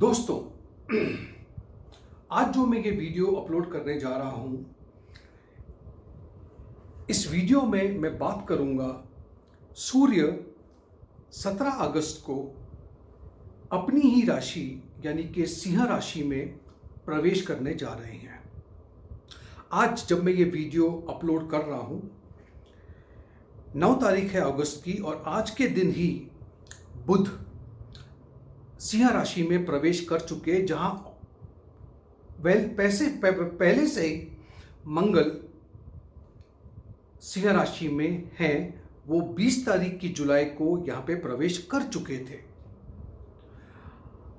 दोस्तों, आज जो मैं ये वीडियो अपलोड करने जा रहा हूं, इस वीडियो में मैं बात करूंगा सूर्य 17 अगस्त को अपनी ही राशि यानी कि सिंह राशि में प्रवेश करने जा रहे हैं। आज जब मैं ये वीडियो अपलोड कर रहा हूं, 9 तारीख है अगस्त की, और आज के दिन ही बुध सिंह राशि में प्रवेश कर चुके, जहां पहले से ही मंगल सिंह राशि में हैं। वो 20 तारीख की जुलाई को यहां पे प्रवेश कर चुके थे।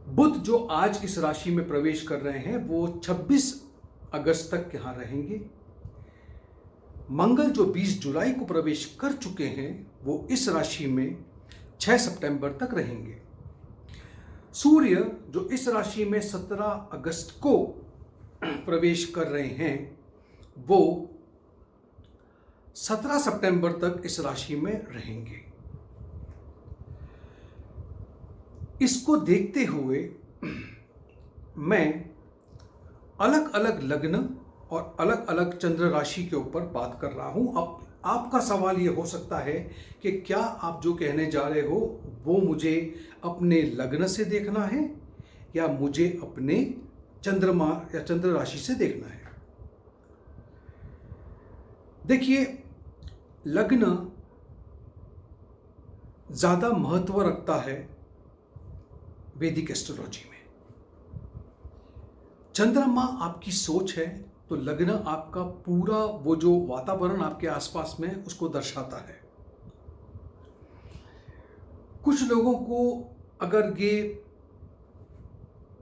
बुध जो आज इस राशि में प्रवेश कर रहे हैं वो 26 अगस्त तक यहां रहेंगे। मंगल जो 20 जुलाई को प्रवेश कर चुके हैं वो इस राशि में 6 सितंबर तक रहेंगे। सूर्य जो इस राशि में 17 अगस्त को प्रवेश कर रहे हैं वो 17 सितंबर तक इस राशि में रहेंगे। इसको देखते हुए मैं अलग अलग लग्न और अलग अलग चंद्र राशि के ऊपर बात कर रहा हूं। अब आपका सवाल ये हो सकता है कि क्या आप जो कहने जा रहे हो वो मुझे अपने लग्न से देखना है या मुझे अपने चंद्रमा या चंद्र राशि से देखना है। देखिए, लग्न ज्यादा महत्व रखता है वैदिक एस्ट्रोलॉजी में। चंद्रमा आपकी सोच है तो लग्न आपका पूरा वो जो वातावरण आपके आसपास में उसको दर्शाता है। कुछ लोगों को अगर ये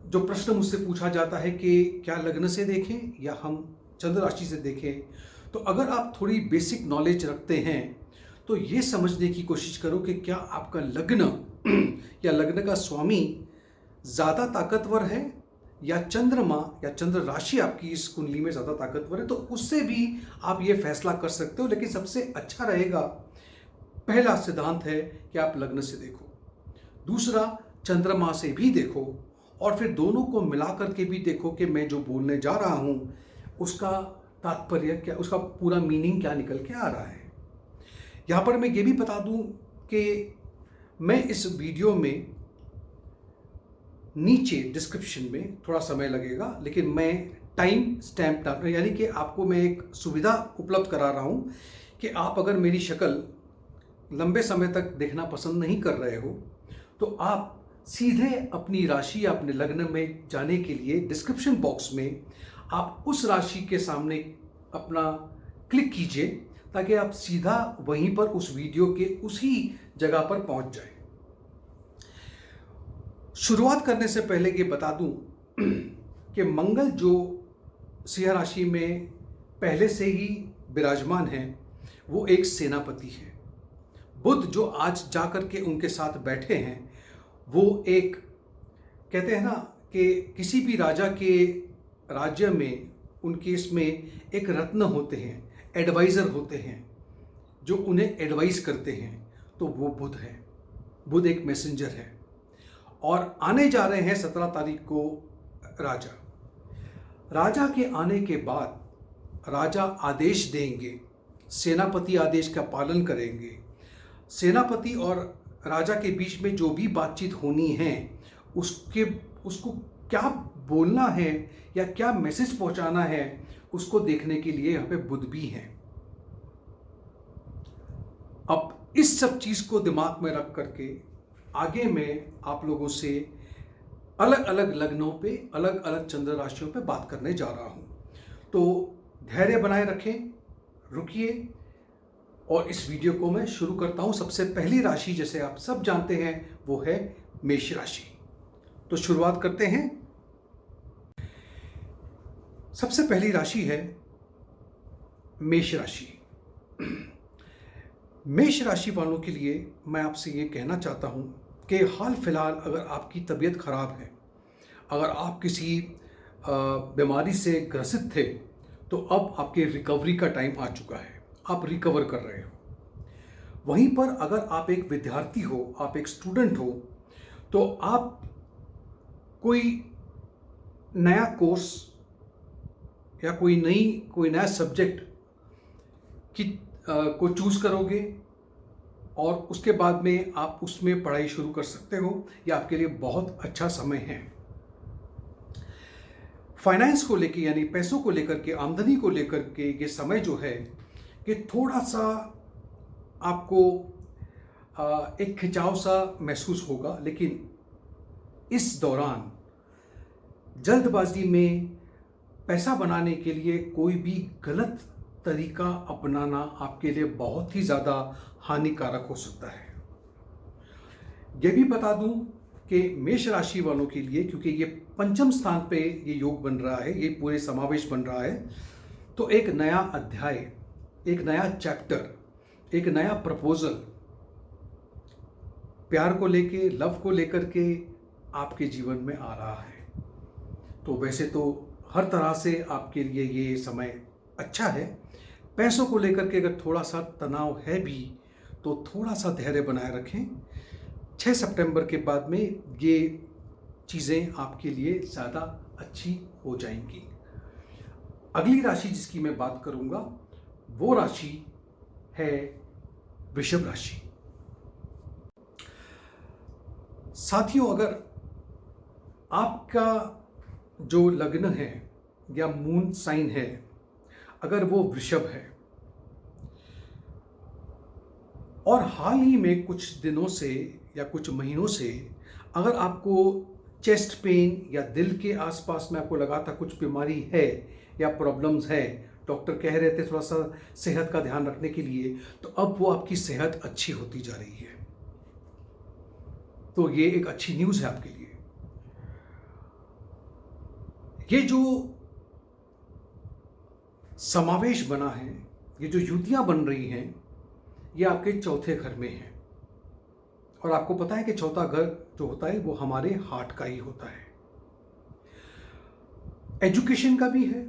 जो प्रश्न मुझसे पूछा जाता है कि क्या लग्न से देखें या हम चंद्र राशि से देखें, तो अगर आप थोड़ी बेसिक नॉलेज रखते हैं तो ये समझने की कोशिश करो कि क्या आपका लग्न या लग्न का स्वामी ज़्यादा ताकतवर है या चंद्रमा या चंद्र राशि आपकी इस कुंडली में ज़्यादा ताकतवर है। तो उससे भी आप ये फैसला कर सकते हो, लेकिन सबसे अच्छा रहेगा, पहला सिद्धांत है कि आप लग्न से देखो, दूसरा चंद्रमा से भी देखो, और फिर दोनों को मिलाकर के भी देखो कि मैं जो बोलने जा रहा हूं उसका तात्पर्य क्या, उसका पूरा मीनिंग क्या निकल के आ रहा है। यहां पर मैं ये भी बता दूं कि मैं इस वीडियो में नीचे डिस्क्रिप्शन में थोड़ा समय लगेगा, लेकिन मैं टाइम स्टैम्प डाल, यानी कि आपको मैं एक सुविधा उपलब्ध करा रहा हूं कि आप अगर मेरी शक्ल लंबे समय तक देखना पसंद नहीं कर रहे हो तो आप सीधे अपनी राशि या अपने लग्न में जाने के लिए डिस्क्रिप्शन बॉक्स में आप उस राशि के सामने अपना क्लिक कीजिए, ताकि आप सीधा वहीं पर उस वीडियो के उसी जगह पर पहुंच जाए। शुरुआत करने से पहले ये बता दूं कि मंगल जो सिंह राशि में पहले से ही विराजमान है वो एक सेनापति है। बुध जो आज जाकर के उनके साथ बैठे हैं वो एक, कहते हैं ना कि किसी भी राजा के राज्य में उनके इसमें एक रत्न होते हैं, एडवाइज़र होते हैं जो उन्हें एडवाइस करते हैं, तो वो बुध है। बुध एक मैसेंजर है और आने जा रहे हैं 17 तारीख को राजा। राजा के आने के बाद राजा आदेश देंगे, सेनापति आदेश का पालन करेंगे। सेनापति और राजा के बीच में जो भी बातचीत होनी है उसको क्या बोलना है या क्या मैसेज पहुंचाना है, उसको देखने के लिए यहाँ पे बुध भी हैं। अब इस सब चीज़ को दिमाग में रख करके आगे मैं आप लोगों से अलग अलग लग्नों पे, अलग अलग चंद्र राशियों पे बात करने जा रहा हूँ। तो धैर्य बनाए रखें, रुकिए, और इस वीडियो को मैं शुरू करता हूँ। सबसे पहली राशि, जैसे आप सब जानते हैं, वो है मेष राशि। तो शुरुआत करते हैं। सबसे पहली राशि है मेष राशि। मेष राशि वालों के लिए मैं आपसे ये कहना चाहता हूँ कि हाल फिलहाल अगर आपकी तबीयत खराब है, अगर आप किसी बीमारी से ग्रसित थे, तो अब आपके रिकवरी का टाइम आ चुका है, आप रिकवर कर रहे हो। वहीं पर अगर आप एक विद्यार्थी हो, आप एक स्टूडेंट हो, तो आप कोई नया कोर्स या कोई नया सब्जेक्ट की को चूज़ करोगे और उसके बाद में आप उसमें पढ़ाई शुरू कर सकते हो। यह आपके लिए बहुत अच्छा समय है। फाइनेंस को लेके यानी पैसों को लेकर के, आमदनी को लेकर के ये समय जो है कि थोड़ा सा आपको एक खिंचाव सा महसूस होगा, लेकिन इस दौरान जल्दबाजी में पैसा बनाने के लिए कोई भी गलत तरीका अपनाना आपके लिए बहुत ही ज़्यादा हानिकारक हो सकता है। यह भी बता दूं कि मेष राशि वालों के लिए, क्योंकि ये पंचम स्थान पे ये योग बन रहा है, ये पूरे समावेश बन रहा है, तो एक नया अध्याय, एक नया चैप्टर, एक नया प्रपोजल प्यार को लेके, लव को लेकर के आपके जीवन में आ रहा है। तो वैसे तो हर तरह से आपके लिए ये समय अच्छा है। पैसों को लेकर के अगर थोड़ा सा तनाव है भी तो थोड़ा सा धैर्य बनाए रखें। 6 सितंबर के बाद में ये चीज़ें आपके लिए ज़्यादा अच्छी हो जाएंगी। अगली राशि जिसकी मैं बात करूंगा वो राशि है वृषभ राशि। साथियों, अगर आपका जो लग्न है या मून साइन है, अगर वो वृषभ है और हाल ही में कुछ दिनों से या कुछ महीनों से अगर आपको चेस्ट पेन या दिल के आसपास में आपको लगा था कुछ बीमारी है या प्रॉब्लम्स है, डॉक्टर कह रहे थे थोड़ा सा सेहत का ध्यान रखने के लिए, तो अब वो आपकी सेहत अच्छी होती जा रही है। तो ये एक अच्छी न्यूज़ है आपके लिए। ये जो समावेश बना है, ये जो युतियां बन रही हैं, ये आपके चौथे घर में है। और आपको पता है कि चौथा घर जो होता है वो हमारे हार्ट का ही होता है, एजुकेशन का भी है।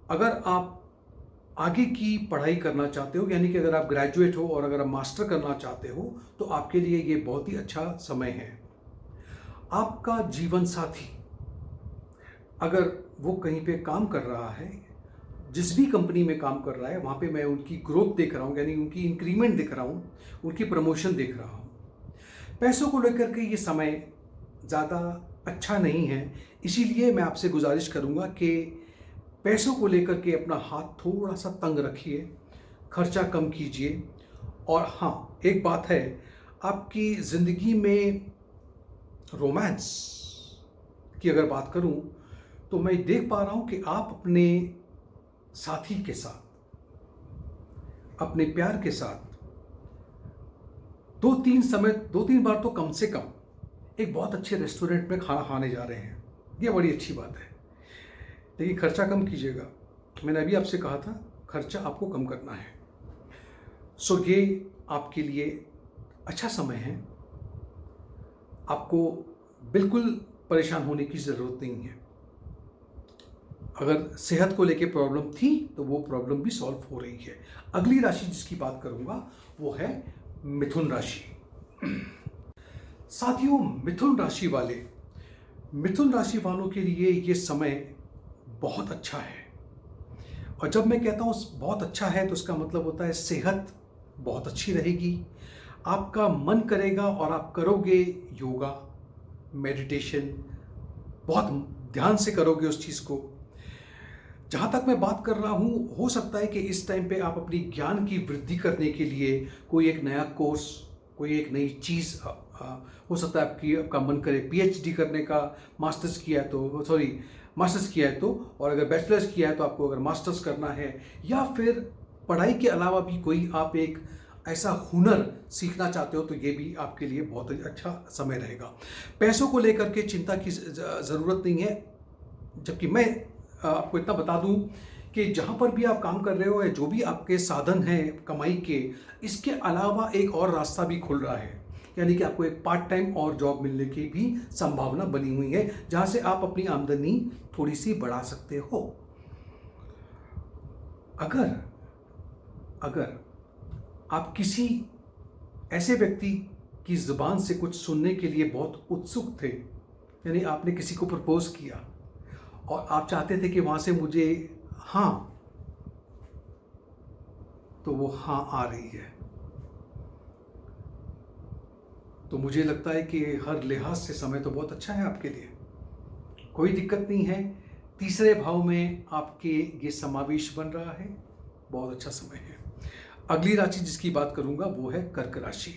अगर आप आगे की पढ़ाई करना चाहते हो, यानी कि अगर आप ग्रेजुएट हो और अगर आप मास्टर करना चाहते हो, तो आपके लिए ये बहुत ही अच्छा समय है। आपका जीवन साथी अगर वो कहीं पे काम कर रहा है, जिस भी कंपनी में काम कर रहा है, वहाँ पे मैं उनकी ग्रोथ देख रहा हूँ, यानी उनकी इंक्रीमेंट देख रहा हूँ, उनकी प्रमोशन देख रहा हूँ। पैसों को लेकर के ये समय ज़्यादा अच्छा नहीं है, इसीलिए मैं आपसे गुजारिश करूँगा कि पैसों को लेकर के अपना हाथ थोड़ा सा तंग रखिए, खर्चा कम कीजिए। और हाँ, एक बात है, आपकी ज़िंदगी में रोमांस की अगर बात करूँ तो मैं देख पा रहा हूँ कि आप अपने साथी के साथ, अपने प्यार के साथ 2-3 बार तो कम से कम एक बहुत अच्छे रेस्टोरेंट में खाना खाने जा रहे हैं। ये बड़ी अच्छी बात है, लेकिन खर्चा कम कीजिएगा। मैंने अभी आपसे कहा था खर्चा आपको कम करना है। सो ये आपके लिए अच्छा समय है, आपको बिल्कुल परेशान होने की ज़रूरत नहीं है। अगर सेहत को लेके प्रॉब्लम थी तो वो प्रॉब्लम भी सॉल्व हो रही है। अगली राशि जिसकी बात करूंगा वो है मिथुन राशि। साथियों, मिथुन राशि वालों के लिए ये समय बहुत अच्छा है। और जब मैं कहता हूँ बहुत अच्छा है तो उसका मतलब होता है सेहत बहुत अच्छी रहेगी, आपका मन करेगा और आप करोगे योगा, मेडिटेशन, बहुत ध्यान से करोगे उस चीज़ को। जहाँ तक मैं बात कर रहा हूँ, हो सकता है कि इस टाइम पे आप अपनी ज्ञान की वृद्धि करने के लिए कोई एक नया कोर्स, कोई एक नई चीज़, हो सकता है आपका मन करे पीएचडी करने का, मास्टर्स किया है तो, और अगर बैचलर्स किया है तो आपको अगर मास्टर्स करना है, या फिर पढ़ाई के अलावा भी कोई आप एक ऐसा हुनर सीखना चाहते हो, तो ये भी आपके लिए बहुत ही अच्छा समय रहेगा। पैसों को लेकर के चिंता की ज़रूरत नहीं है, जबकि मैं आपको इतना बता दूं कि जहां पर भी आप काम कर रहे हो या जो भी आपके साधन हैं कमाई के, इसके अलावा एक और रास्ता भी खुल रहा है, यानी कि आपको एक पार्ट टाइम और जॉब मिलने की भी संभावना बनी हुई है, जहां से आप अपनी आमदनी थोड़ी सी बढ़ा सकते हो। अगर आप किसी ऐसे व्यक्ति की ज़ुबान से कुछ सुनने के लिए बहुत उत्सुक थे यानी आपने किसी को प्रपोज किया और आप चाहते थे कि वहाँ से मुझे हाँ, तो वो हाँ आ रही है। तो मुझे लगता है कि हर लिहाज से समय तो बहुत अच्छा है आपके लिए, कोई दिक्कत नहीं है। तीसरे भाव में आपके ये समावेश बन रहा है, बहुत अच्छा समय है। अगली राशि जिसकी बात करूंगा वो है कर्क राशि।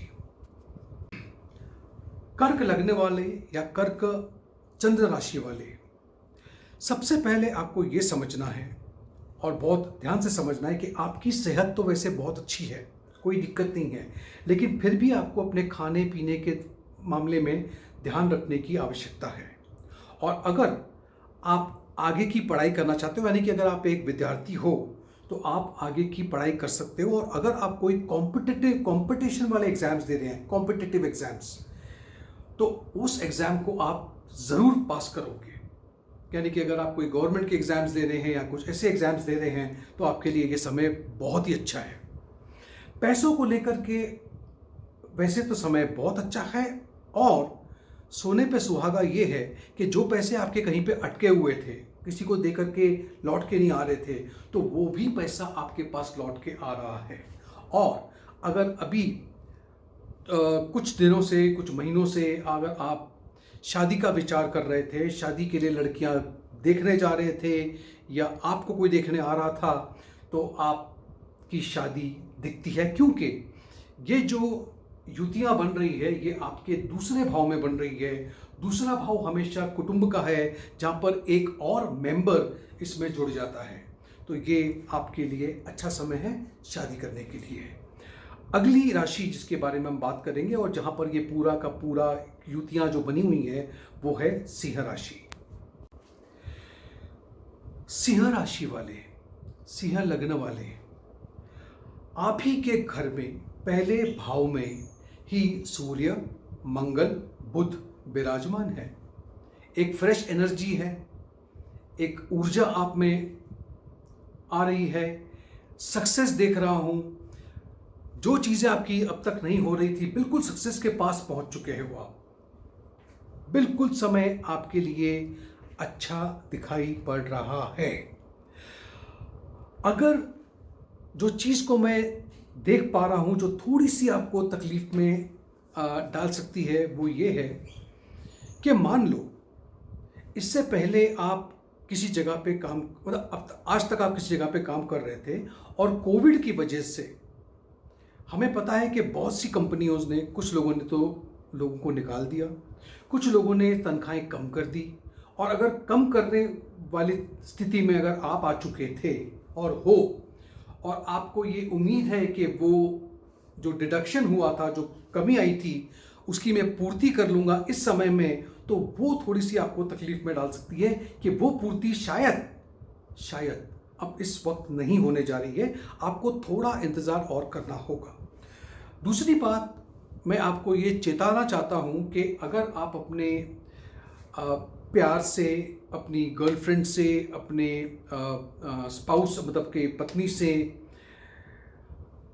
कर्क लगने वाले या कर्क चंद्र राशि वाले, सबसे पहले आपको ये समझना है और बहुत ध्यान से समझना है कि आपकी सेहत तो वैसे बहुत अच्छी है, कोई दिक्कत नहीं है, लेकिन फिर भी आपको अपने खाने पीने के मामले में ध्यान रखने की आवश्यकता है। और अगर आप आगे की पढ़ाई करना चाहते हो, यानी कि अगर आप एक विद्यार्थी हो तो आप आगे की पढ़ाई कर सकते हो। और अगर आप कोई कंपटीशन वाले एग्जाम्स दे रहे हैं, कॉम्पिटिटिव एग्जाम्स, तो उस एग्ज़ाम को आप ज़रूर पास करोगे। यानी कि अगर आप कोई गवर्नमेंट के एग्ज़ाम्स दे रहे हैं या कुछ ऐसे एग्ज़ाम्स दे रहे हैं तो आपके लिए ये समय बहुत ही अच्छा है। पैसों को लेकर के वैसे तो समय बहुत अच्छा है, और सोने पे सुहागा ये है कि जो पैसे आपके कहीं पे अटके हुए थे, किसी को दे करके लौट के नहीं आ रहे थे, तो वो भी पैसा आपके पास लौट के आ रहा है। और अगर अभी कुछ दिनों से, कुछ महीनों से अगर आप शादी का विचार कर रहे थे, शादी के लिए लड़कियां देखने जा रहे थे या आपको कोई देखने आ रहा था, तो आपकी शादी दिखती है। क्योंकि ये जो युतियां बन रही है ये आपके दूसरे भाव में बन रही है। दूसरा भाव हमेशा कुटुंब का है, जहाँ पर एक और मेंबर इसमें जुड़ जाता है। तो ये आपके लिए अच्छा समय है शादी करने के लिए। अगली राशि जिसके बारे में हम बात करेंगे और जहाँ पर ये पूरा का पूरा युतियां जो बनी हुई है वो है सिंह राशि। सिंह राशि वाले, सिंह लग्न वाले, आप ही के घर में पहले भाव में ही सूर्य, मंगल, बुध विराजमान है। एक फ्रेश एनर्जी है, एक ऊर्जा आप में आ रही है, सक्सेस देख रहा हूं। जो चीजें आपकी अब तक नहीं हो रही थी, बिल्कुल सक्सेस के पास पहुंच चुके हैं वो आप। बिल्कुल समय आपके लिए अच्छा दिखाई पड़ रहा है। अगर जो चीज को मैं देख पा रहा हूं जो थोड़ी सी आपको तकलीफ में डाल सकती है, वो ये है कि मान लो इससे पहले आप किसी जगह पे काम, मतलब आज तक आप किसी जगह पे काम कर रहे थे और कोविड की वजह से हमें पता है कि बहुत सी कंपनियों ने, कुछ लोगों ने तो लोगों को निकाल दिया, कुछ लोगों ने तनख्वाहें कम कर दी। और अगर कम करने वाली स्थिति में अगर आप आ चुके थे और हो, और आपको ये उम्मीद है कि वो जो डिडक्शन हुआ था, जो कमी आई थी, उसकी मैं पूर्ति कर लूँगा इस समय में, तो वो थोड़ी सी आपको तकलीफ में डाल सकती है कि वो पूर्ति शायद अब इस वक्त नहीं होने जा रही है। आपको थोड़ा इंतज़ार और करना होगा। दूसरी बात, मैं आपको ये चेताना चाहता हूँ कि अगर आप अपने प्यार से, अपनी गर्लफ्रेंड से, अपने स्पाउस मतलब के पत्नी से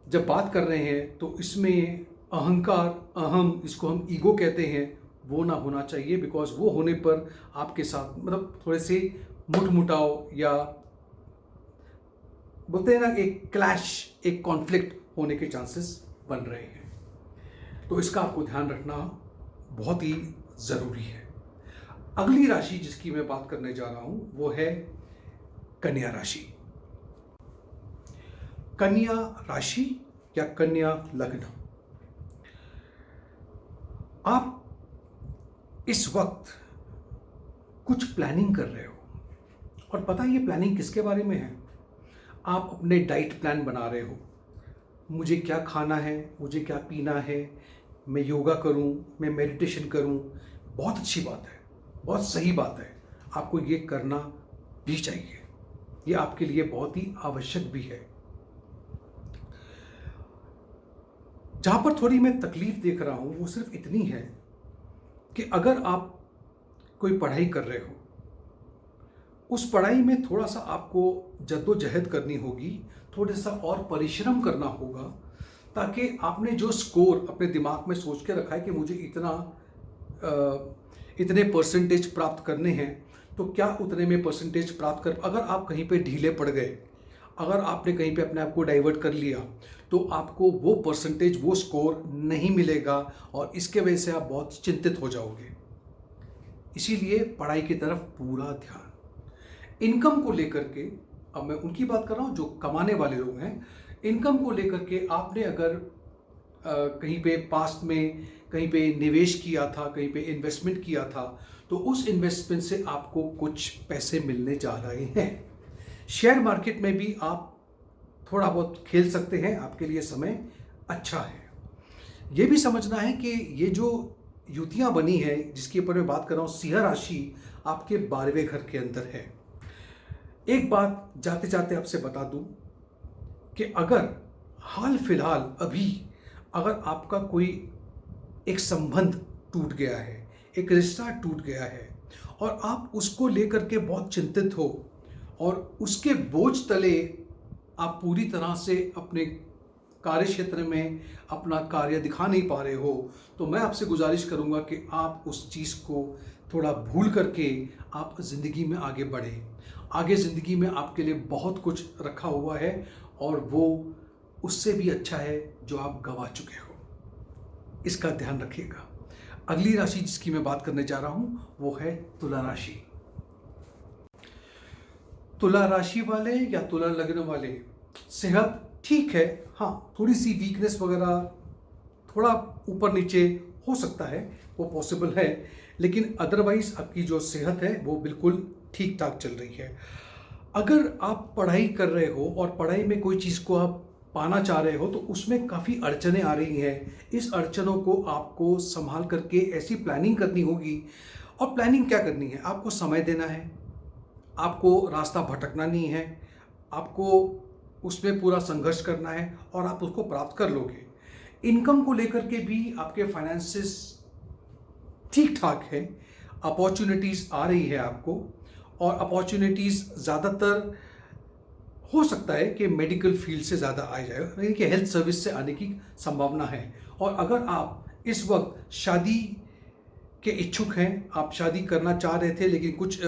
जब बात कर रहे हैं तो इसमें अहंकार, अहम, इसको हम ईगो कहते हैं, वो ना होना चाहिए। बिकॉज वो होने पर आपके साथ मतलब थोड़े से मुठमुटाव या बोलते हैं ना, एक क्लैश, एक कॉन्फ्लिक्ट होने के चांसेस बन रहे हैं। तो इसका आपको ध्यान रखना बहुत ही ज़रूरी है। अगली राशि जिसकी मैं बात करने जा रहा हूं वो है कन्या राशि। कन्या राशि या कन्या लग्न, आप इस वक्त कुछ प्लानिंग कर रहे हो, और पता है ये प्लानिंग किसके बारे में है? आप अपने डाइट प्लान बना रहे हो। मुझे क्या खाना है, मुझे क्या पीना है, मैं योगा करूं, मैं मेडिटेशन करूं। बहुत अच्छी बात है, बहुत सही बात है, आपको ये करना भी चाहिए, ये आपके लिए बहुत ही आवश्यक भी है। जहां पर थोड़ी मैं तकलीफ देख रहा हूं वो सिर्फ इतनी है कि अगर आप कोई पढ़ाई कर रहे हो, उस पढ़ाई में थोड़ा सा आपको जद्दोजहद करनी होगी, थोड़ा सा और परिश्रम करना होगा, ताकि आपने जो स्कोर अपने दिमाग में सोच के रखा है कि मुझे इतने परसेंटेज प्राप्त करने हैं, तो क्या उतने में परसेंटेज प्राप्त कर, अगर आप कहीं पे ढीले पड़ गए, अगर आपने कहीं पे अपने आप को डाइवर्ट कर लिया, तो आपको वो परसेंटेज, वो स्कोर नहीं मिलेगा और इसके वजह से आप बहुत चिंतित हो जाओगे। इसीलिए पढ़ाई की तरफ पूरा ध्यान। इनकम को लेकर के, अब मैं उनकी बात कर रहा हूँ जो कमाने वाले लोग हैं। इनकम को लेकर के आपने अगर कहीं पे पास्ट में कहीं पे निवेश किया था, कहीं पे इन्वेस्टमेंट किया था, तो उस इन्वेस्टमेंट से आपको कुछ पैसे मिलने जा रहे हैं। शेयर मार्केट में भी आप थोड़ा बहुत खेल सकते हैं, आपके लिए समय अच्छा है। ये भी समझना है कि ये जो युतियाँ बनी है जिसके ऊपर मैं बात कर रहा हूँ, सिंह राशि आपके 12वें घर के अंदर है। एक बात जाते जाते आपसे बता दूं कि अगर हाल फिलहाल अभी अगर आपका कोई एक संबंध टूट गया है, एक रिश्ता टूट गया है और आप उसको लेकर के बहुत चिंतित हो और उसके बोझ तले आप पूरी तरह से अपने कार्य क्षेत्र में अपना कार्य दिखा नहीं पा रहे हो, तो मैं आपसे गुजारिश करूंगा कि आप उस चीज़ को थोड़ा भूल करके आप ज़िंदगी में आगे बढ़ें। आगे ज़िंदगी में आपके लिए बहुत कुछ रखा हुआ है और वो उससे भी अच्छा है जो आप गंवा चुके हो। इसका ध्यान रखिएगा। अगली राशि जिसकी मैं बात करने जा रहा हूँ वो है तुला राशि। तुला राशि वाले या तुला लग्न वाले, सेहत ठीक है, हाँ थोड़ी सी वीकनेस वगैरह थोड़ा ऊपर नीचे हो सकता है, वो पॉसिबल है, लेकिन अदरवाइज आपकी जो सेहत है वो बिल्कुल ठीक ठाक चल रही है। अगर आप पढ़ाई कर रहे हो और पढ़ाई में कोई चीज़ को आप पाना चाह रहे हो तो उसमें काफ़ी अड़चनें आ रही हैं। इस अड़चनों को आपको संभाल करके ऐसी प्लानिंग करनी होगी। और प्लानिंग क्या करनी है? आपको समय देना है, आपको रास्ता भटकना नहीं है, आपको उसमें पूरा संघर्ष करना है और आप उसको प्राप्त कर लोगे। इनकम को लेकर के भी आपके फाइनेंसेस ठीक ठाक है, अपॉर्चुनिटीज़ आ रही है आपको, और अपॉर्चुनिटीज़ ज़्यादातर हो सकता है कि मेडिकल फील्ड से ज़्यादा आ जाए, यानी कि हेल्थ सर्विस से आने की संभावना है। और अगर आप इस वक्त शादी के इच्छुक हैं, आप शादी करना चाह रहे थे लेकिन कुछ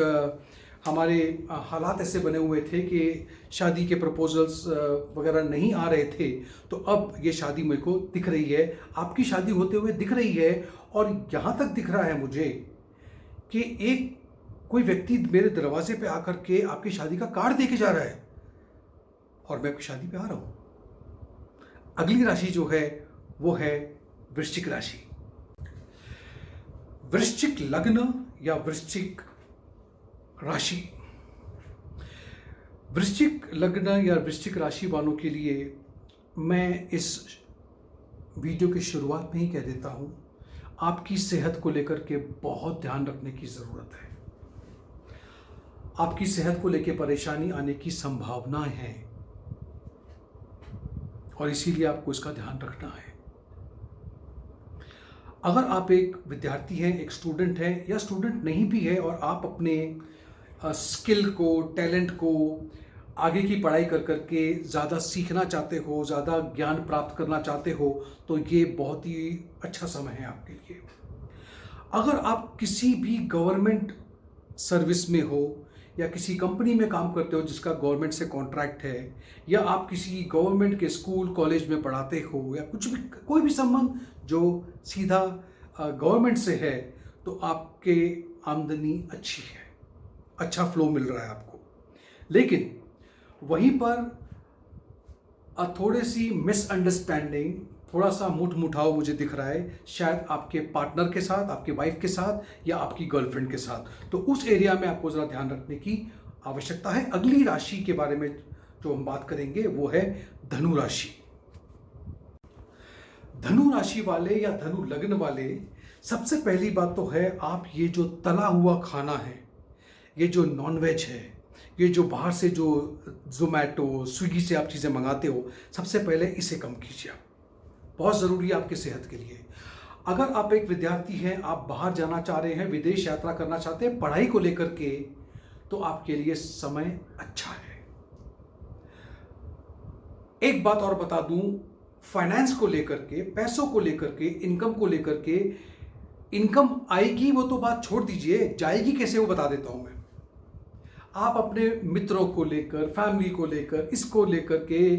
हमारे हालात ऐसे बने हुए थे कि शादी के प्रपोजल्स वगैरह नहीं आ रहे थे, तो अब ये शादी मेरे को दिख रही है, आपकी शादी होते हुए दिख रही है। और यहाँ तक दिख रहा है मुझे कि एक कोई व्यक्ति मेरे दरवाजे पे आकर के आपकी शादी का कार्ड देके जा रहा है और मैं आपकी शादी पे आ रहा हूँ। अगली राशि जो है वो है वृश्चिक राशि। वृश्चिक लग्न या वृश्चिक राशि, वृश्चिक लग्न या वृश्चिक राशि वालों के लिए मैं इस वीडियो की शुरुआत में ही कह देता हूं, आपकी सेहत को लेकर के बहुत ध्यान रखने की ज़रूरत है। आपकी सेहत को लेकर परेशानी आने की संभावनाएं हैं और इसीलिए आपको इसका ध्यान रखना है। अगर आप एक विद्यार्थी हैं, एक स्टूडेंट हैं या स्टूडेंट नहीं भी है और आप अपने स्किल को, टैलेंट को आगे की पढ़ाई कर करके ज़्यादा सीखना चाहते हो, ज़्यादा ज्ञान प्राप्त करना चाहते हो, तो ये बहुत ही अच्छा समय है आपके लिए। अगर आप किसी भी गवर्नमेंट सर्विस में हो या किसी कंपनी में काम करते हो जिसका गवर्नमेंट से कॉन्ट्रैक्ट है, या आप किसी गवर्नमेंट के स्कूल कॉलेज में पढ़ाते हो, या कुछ भी कोई भी संबंध जो सीधा गवर्नमेंट से है, तो आपके आमदनी अच्छी है, अच्छा फ्लो मिल रहा है आपको। लेकिन वहीं पर थोड़ी सी मिसअंडरस्टैंडिंग, थोड़ा सा मुठाव मुझे दिख रहा है, शायद आपके पार्टनर के साथ, आपके वाइफ के साथ या आपकी गर्लफ्रेंड के साथ। तो उस एरिया में आपको ज़रा ध्यान रखने की आवश्यकता है। अगली राशि के बारे में जो हम बात करेंगे वो है धनु राशि। धनु राशि वाले या धनु लग्न वाले, सबसे पहली बात तो है, आप ये जो तला हुआ खाना है, ये जो नॉनवेज है, ये जो बाहर से जो ज़ोमैटो, स्विगी से आप चीज़ें मंगाते हो, सबसे पहले इसे कम कीजिए। आप बहुत ज़रूरी है आपकी सेहत के लिए। अगर आप एक विद्यार्थी हैं, आप बाहर जाना चाह रहे हैं, विदेश यात्रा करना चाहते हैं पढ़ाई को लेकर के, तो आपके लिए समय अच्छा है। एक बात और बता दूं, फाइनेंस को लेकर के, पैसों को लेकर के, इनकम को लेकर के इनकम आएगी वो तो बात छोड़ दीजिए, जाएगी कैसे वो बता देता हूं मैं। आप अपने मित्रों को लेकर, फैमिली को लेकर, इसको लेकर के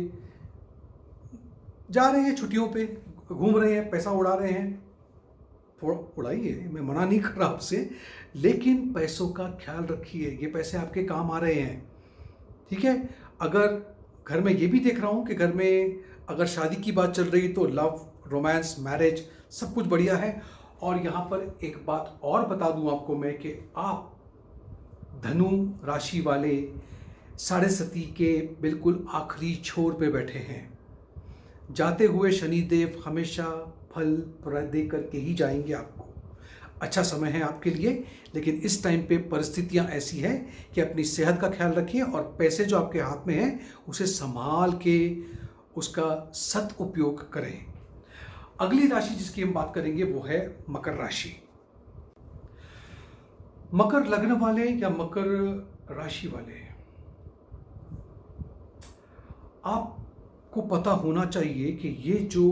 जा रहे हैं, छुट्टियों पे घूम रहे हैं, पैसा उड़ा रहे हैं, थोड़ा उड़ाइए, मैं मना नहीं कर रहा आपसे, लेकिन पैसों का ख्याल रखिए, ये पैसे आपके काम आ रहे हैं, ठीक है। अगर घर में ये भी देख रहा हूँ कि घर में अगर शादी की बात चल रही तो लव, रोमांस, मैरिज सब कुछ बढ़िया है। और यहाँ पर एक बात और बता दूँ आपको मैं कि आप धनु राशि वाले साढ़े सती के बिल्कुल आखिरी छोर पे बैठे हैं। जाते हुए शनिदेव हमेशा फल दे करके ही जाएंगे आपको। अच्छा समय है आपके लिए, लेकिन इस टाइम पे परिस्थितियां ऐसी हैं कि अपनी सेहत का ख्याल रखिए और पैसे जो आपके हाथ में हैं उसे संभाल के उसका सदुपयोग करें। अगली राशि जिसकी हम बात करेंगे वो है मकर राशि। मकर लग्न वाले या मकर राशि वाले, आपको पता होना चाहिए कि ये जो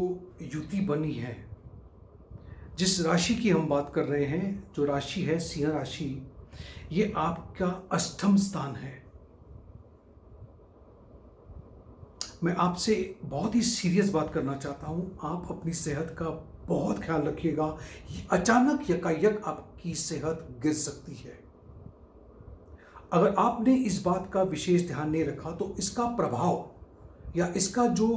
युति बनी है, जिस राशि की हम बात कर रहे हैं, जो राशि है सिंह राशि, ये आपका अष्टम स्थान है। मैं आपसे बहुत ही सीरियस बात करना चाहता हूं, आप अपनी सेहत का बहुत ख्याल रखिएगा। अचानक यकायक आपकी सेहत गिर सकती है। अगर आपने इस बात का विशेष ध्यान नहीं रखा तो इसका प्रभाव या इसका जो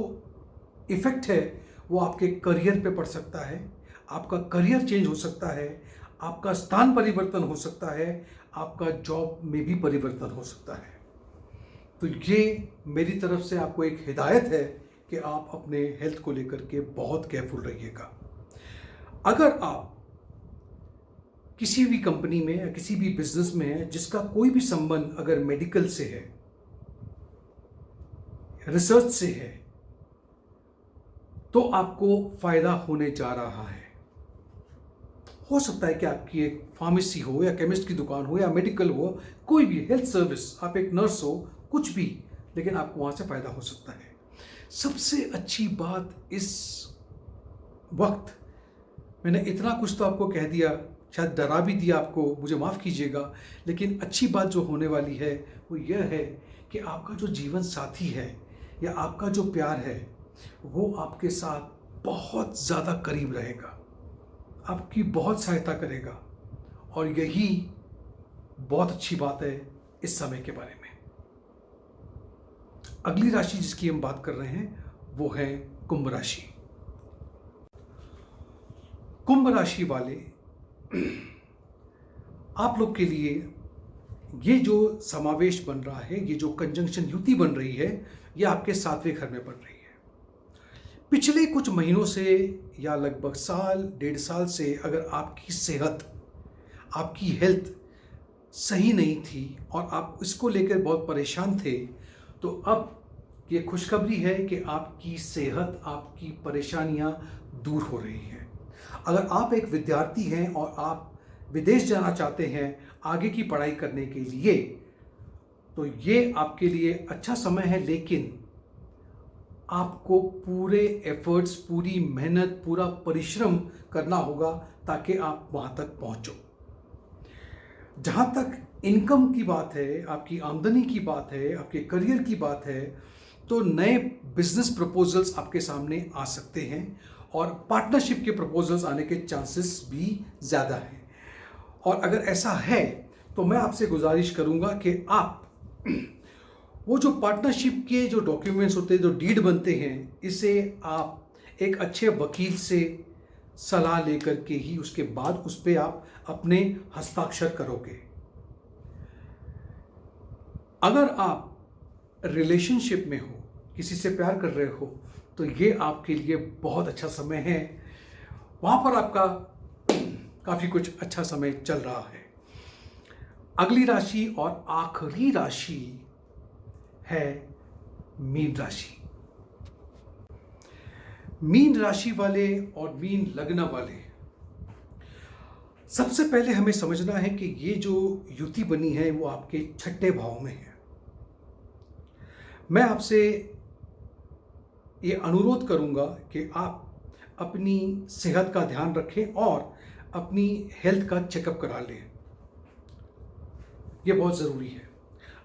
इफेक्ट है वो आपके करियर पे पड़ सकता है। आपका करियर चेंज हो सकता है, आपका स्थान परिवर्तन हो सकता है, आपका जॉब में भी परिवर्तन हो सकता है। तो ये मेरी तरफ से आपको एक हिदायत है कि आप अपने हेल्थ को लेकर के बहुत केयरफुल रहिएगा। अगर आप किसी भी कंपनी में या किसी भी बिजनेस में है जिसका कोई भी संबंध अगर मेडिकल से है, रिसर्च से है, तो आपको फायदा होने जा रहा है। हो सकता है कि आपकी एक फार्मेसी हो या केमिस्ट की दुकान हो या मेडिकल हो, कोई भी हेल्थ सर्विस, आप एक नर्स हो, कुछ भी, लेकिन आपको वहां से फायदा हो सकता है। सबसे अच्छी बात इस वक्त, मैंने इतना कुछ तो आपको कह दिया, शायद डरा भी दिया आपको, मुझे माफ़ कीजिएगा, लेकिन अच्छी बात जो होने वाली है वो यह है कि आपका जो जीवन साथी है या आपका जो प्यार है वो आपके साथ बहुत ज़्यादा करीब रहेगा, आपकी बहुत सहायता करेगा, और यही बहुत अच्छी बात है इस समय के बारे में। अगली राशि जिसकी हम बात कर रहे हैं वो है कुंभ राशि। कुंभ राशि वाले, आप लोग के लिए ये जो समावेश बन रहा है, ये जो कंजंक्शन युति बन रही है, ये आपके 7वें घर में बन रही है। पिछले कुछ महीनों से या लगभग साल, 1.5 साल से अगर आपकी सेहत, आपकी हेल्थ सही नहीं थी और आप इसको लेकर बहुत परेशान थे, तो अब ये खुशखबरी है कि आपकी सेहत, आपकी परेशानियां दूर हो रही हैं। अगर आप एक विद्यार्थी हैं और आप विदेश जाना चाहते हैं आगे की पढ़ाई करने के लिए, तो ये आपके लिए अच्छा समय है, लेकिन आपको पूरे एफर्ट्स, पूरी मेहनत, पूरा परिश्रम करना होगा ताकि आप वहाँ तक पहुँचो। जहाँ तक इनकम की बात है, आपकी आमदनी की बात है, आपके करियर की बात है, तो नए बिजनेस प्रपोजल्स आपके सामने आ सकते हैं और पार्टनरशिप के प्रपोजल्स आने के चांसेस भी ज़्यादा हैं। और अगर ऐसा है तो मैं आपसे गुजारिश करूंगा कि आप वो जो पार्टनरशिप के जो डॉक्यूमेंट्स होते हैं, जो डीड बनते हैं, इसे आप एक अच्छे वकील से सलाह लेकर के ही उसके बाद उस पर आप अपने हस्ताक्षर करोगे। अगर आप रिलेशनशिप में हो, किसी से प्यार कर रहे हो, तो ये आपके लिए बहुत अच्छा समय है। वहाँ पर आपका काफ़ी कुछ अच्छा समय चल रहा है। अगली राशि और आखिरी राशि है मीन राशि। मीन राशि वाले और मीन लग्न वाले, सबसे पहले हमें समझना है कि ये जो युति बनी है वो आपके 6ठे भाव में है। मैं आपसे ये अनुरोध करूंगा कि आप अपनी सेहत का ध्यान रखें और अपनी हेल्थ का चेकअप करा लें। ये बहुत ज़रूरी है।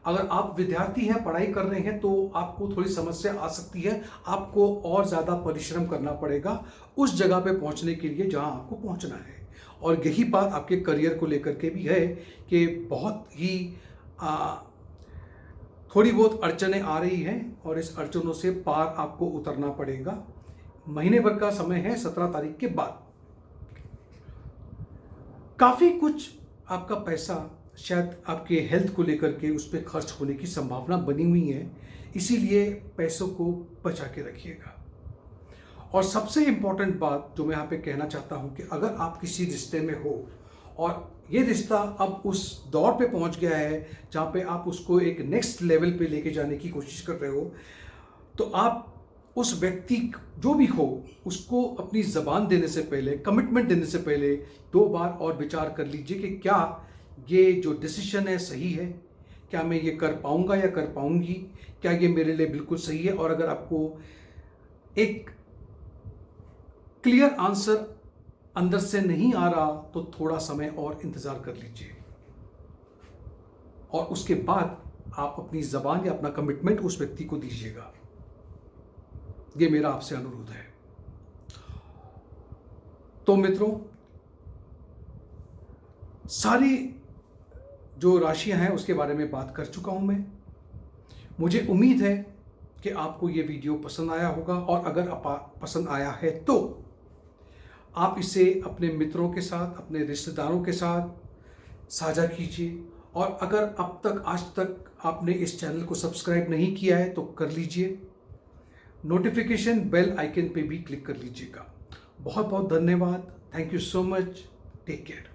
अगर आप विद्यार्थी हैं, पढ़ाई कर रहे हैं, तो आपको थोड़ी समस्या आ सकती है। आपको और ज़्यादा परिश्रम करना पड़ेगा उस जगह पे पहुंचने के लिए जहां आपको पहुंचना है। और यही बात आपके करियर को लेकर के भी है कि बहुत ही थोड़ी बहुत अड़चनें आ रही हैं और इस अड़चनों से पार आपको उतरना पड़ेगा। महीने भर का समय है, 17 तारीख के बाद। काफ़ी कुछ आपका पैसा शायद आपके हेल्थ को लेकर के उस पर खर्च होने की संभावना बनी हुई है, इसीलिए पैसों को बचा के रखिएगा। और सबसे इम्पोर्टेंट बात जो मैं यहाँ पे कहना चाहता हूँ कि अगर आप किसी रिश्ते में हो और ये रिश्ता अब उस दौर पे पहुँच गया है जहाँ पे आप उसको एक नेक्स्ट लेवल पे लेके जाने की कोशिश कर रहे हो, तो आप उस व्यक्ति जो भी हो उसको अपनी ज़बान देने से पहले, कमिटमेंट देने से पहले 2 बार और विचार कर लीजिए कि क्या ये जो डिसीजन है सही है, क्या मैं ये कर पाऊँगा या कर पाऊँगी, क्या ये मेरे लिए बिल्कुल सही है। और अगर आपको एक क्लियर आंसर अंदर से नहीं आ रहा तो थोड़ा समय और इंतज़ार कर लीजिए और उसके बाद आप अपनी ज़बान या अपना कमिटमेंट उस व्यक्ति को दीजिएगा। ये मेरा आपसे अनुरोध है। तो मित्रों, सारी जो राशियां हैं उसके बारे में बात कर चुका हूं मैं। मुझे उम्मीद है कि आपको ये वीडियो पसंद आया होगा और अगर पसंद आया है तो आप इसे अपने मित्रों के साथ, अपने रिश्तेदारों के साथ साझा कीजिए। और अगर अब तक, आज तक आपने इस चैनल को सब्सक्राइब नहीं किया है तो कर लीजिए। नोटिफिकेशन बेल आइकन पे भी क्लिक कर लीजिएगा। बहुत बहुत धन्यवाद। Thank you so much. Take care.